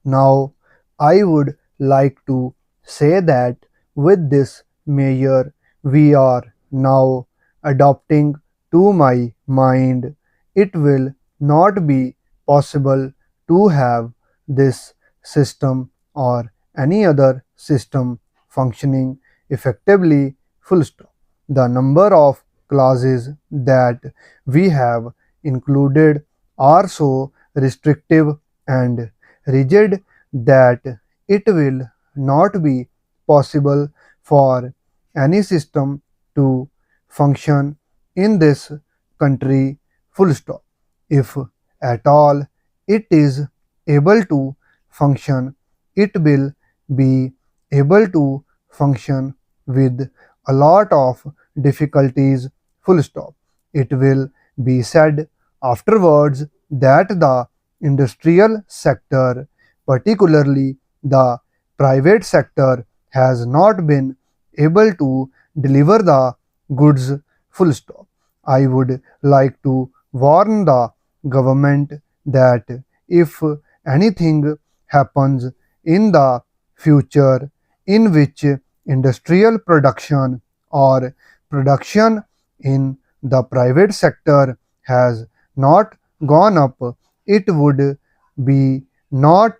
Now, I would like to say that with this measure, we are now adopting to my mind, it will not be possible to have this system or any other system functioning effectively, full stop. The number of clauses that we have included are so restrictive and rigid that it will not be possible for any system to function in this country, full stop. If at all it is able to function, it will be able to function with a lot of difficulties, full stop. It will be said afterwards that the industrial sector, particularly the private sector, has not been able to deliver the goods, full stop. I would like to warn the government that if anything happens in the future in which industrial production or production in the private sector has not gone up, it would be not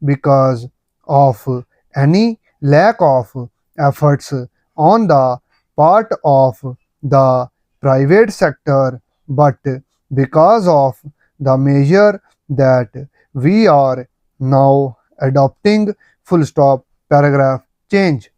because of any lack of efforts on the part of the private sector, but because of the measure that we are now adopting, full stop, paragraph change.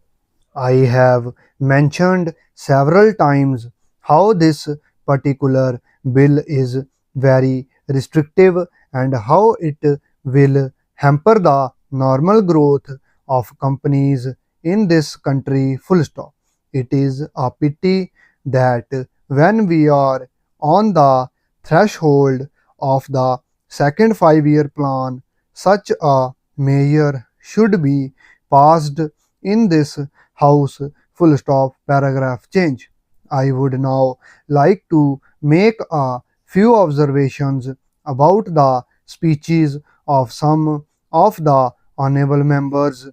I have mentioned several times how this particular bill is very restrictive and how it will hamper the normal growth of companies in this country, full stop. It is a pity that when we are on the threshold of the second 5-year plan, such a measure should be passed in this house, full stop, paragraph change. I would now like to make a few observations about the speeches of some of the honorable members,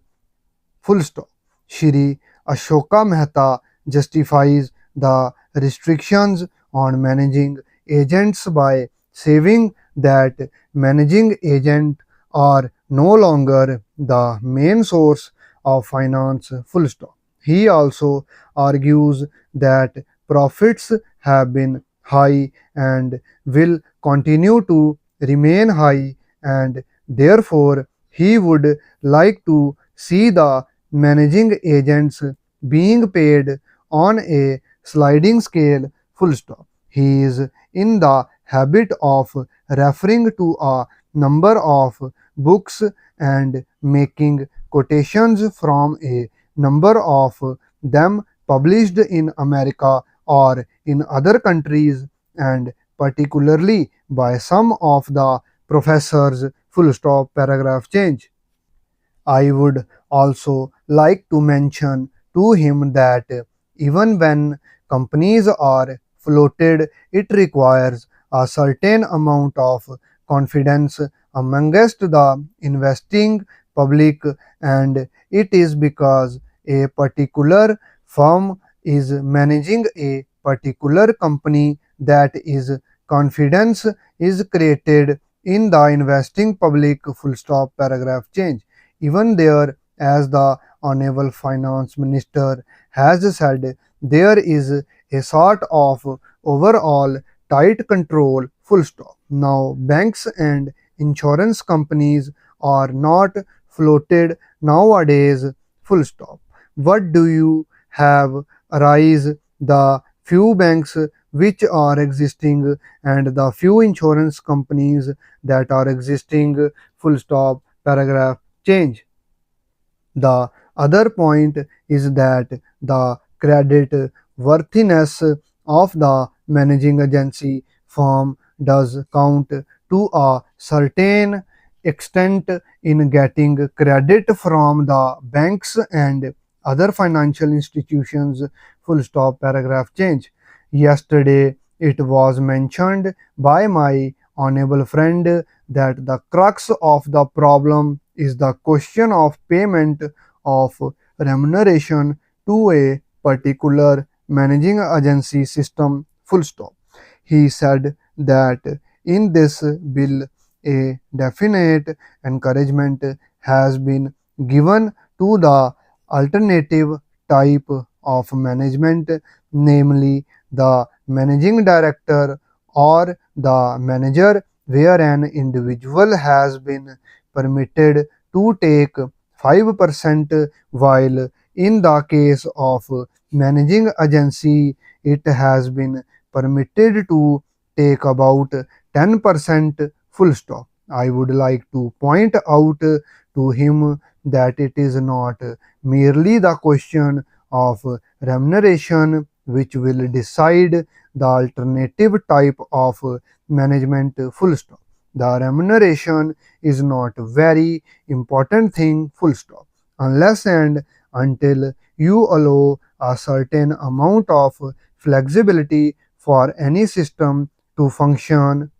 full stop. Shri Ashoka Mehta justifies the restrictions on managing agents by saying that managing agents are no longer the main source of finance, full stop. He also argues that profits have been high and will continue to remain high, and therefore he would like to see the managing agents being paid on a sliding scale, full stop. He is in the habit of referring to a number of books and making quotations from a number of them published in America or in other countries, and particularly by some of the professors, full stop, paragraph change. I would also like to mention to him that even when companies are floated, it requires a certain amount of confidence amongst the investing public, and it is because a particular firm is managing a particular company that is confidence is created in the investing public, full stop, paragraph change. Even there, as the Honorable Finance Minister has said, there is a sort of overall tight control, full stop. Now, banks and insurance companies are not floated nowadays, full stop. What do you have arise the few banks which are existing and the few insurance companies that are existing, full stop, paragraph change. The other point is that the credit worthiness of the managing agency firm does count to a certain extent in getting credit from the banks and other financial institutions, full stop, paragraph change. Yesterday it was mentioned by my honorable friend that the crux of the problem is the question of payment of remuneration to a particular managing agency system, full stop. He said that in this bill a definite encouragement has been given to the alternative type of management, namely the managing director or the manager, where an individual has been permitted to take 5%, while in the case of managing agency it has been permitted to take about 10%, full stop. I would like to point out to him that it is not merely the question of remuneration which will decide the alternative type of management, full stop. The remuneration is not very important thing, full stop, unless and until you allow a certain amount of flexibility for any system to function.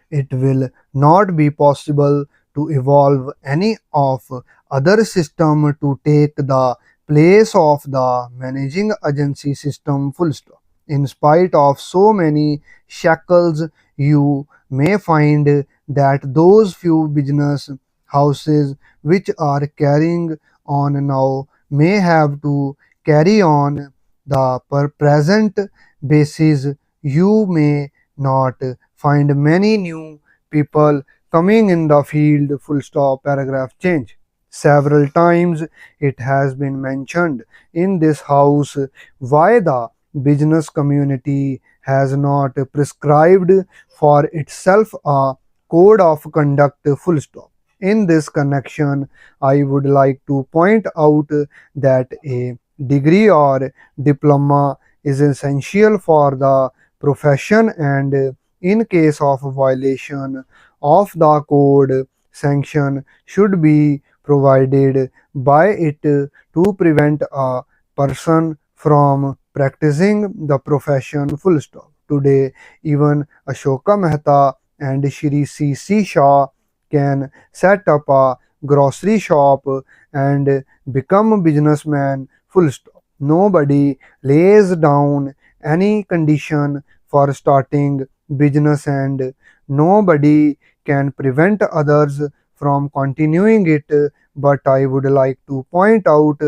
It will not be possible to evolve any of other system to take the place of the managing agency system, full stop. In spite of so many shackles, you may find that those few business houses which are carrying on now may have to carry on the per present basis. You may not find many new people coming in the field, full stop, paragraph change. Several times it has been mentioned in this house why the business community has not prescribed for itself a code of conduct, full stop. In this connection, I would like to point out that a degree or diploma is essential for the profession, and in case of violation of the code, sanction should be provided by it to prevent a person from practicing the profession, full stop. Today, even Ashoka Mehta and Shri C. Shah can set up a grocery shop and become a businessman, full stop. Nobody lays down any condition for starting business, and nobody can prevent others from continuing it. But I would like to point out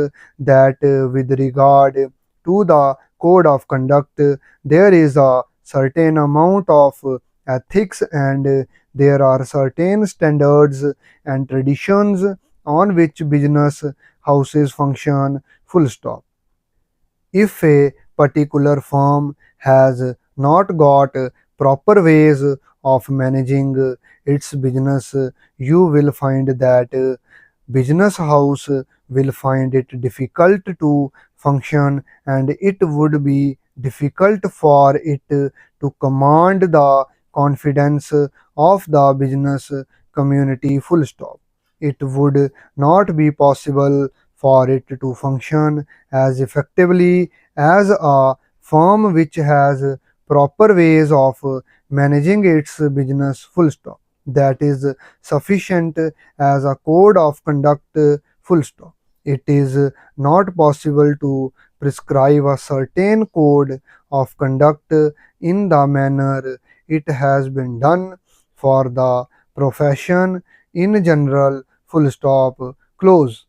that with regard to the code of conduct, there is a certain amount of ethics, and there are certain standards and traditions on which business houses function, full stop. If a particular firm has not got proper ways of managing its business, you will find that business house will find it difficult to function, and it would be difficult for it to command the confidence of the business community, full stop. It would not be possible for it to function as effectively as a firm which has proper ways of managing its business, full stop. That is sufficient as a code of conduct, full stop. It is not possible to prescribe a certain code of conduct in the manner it has been done for the profession in general, full stop, close.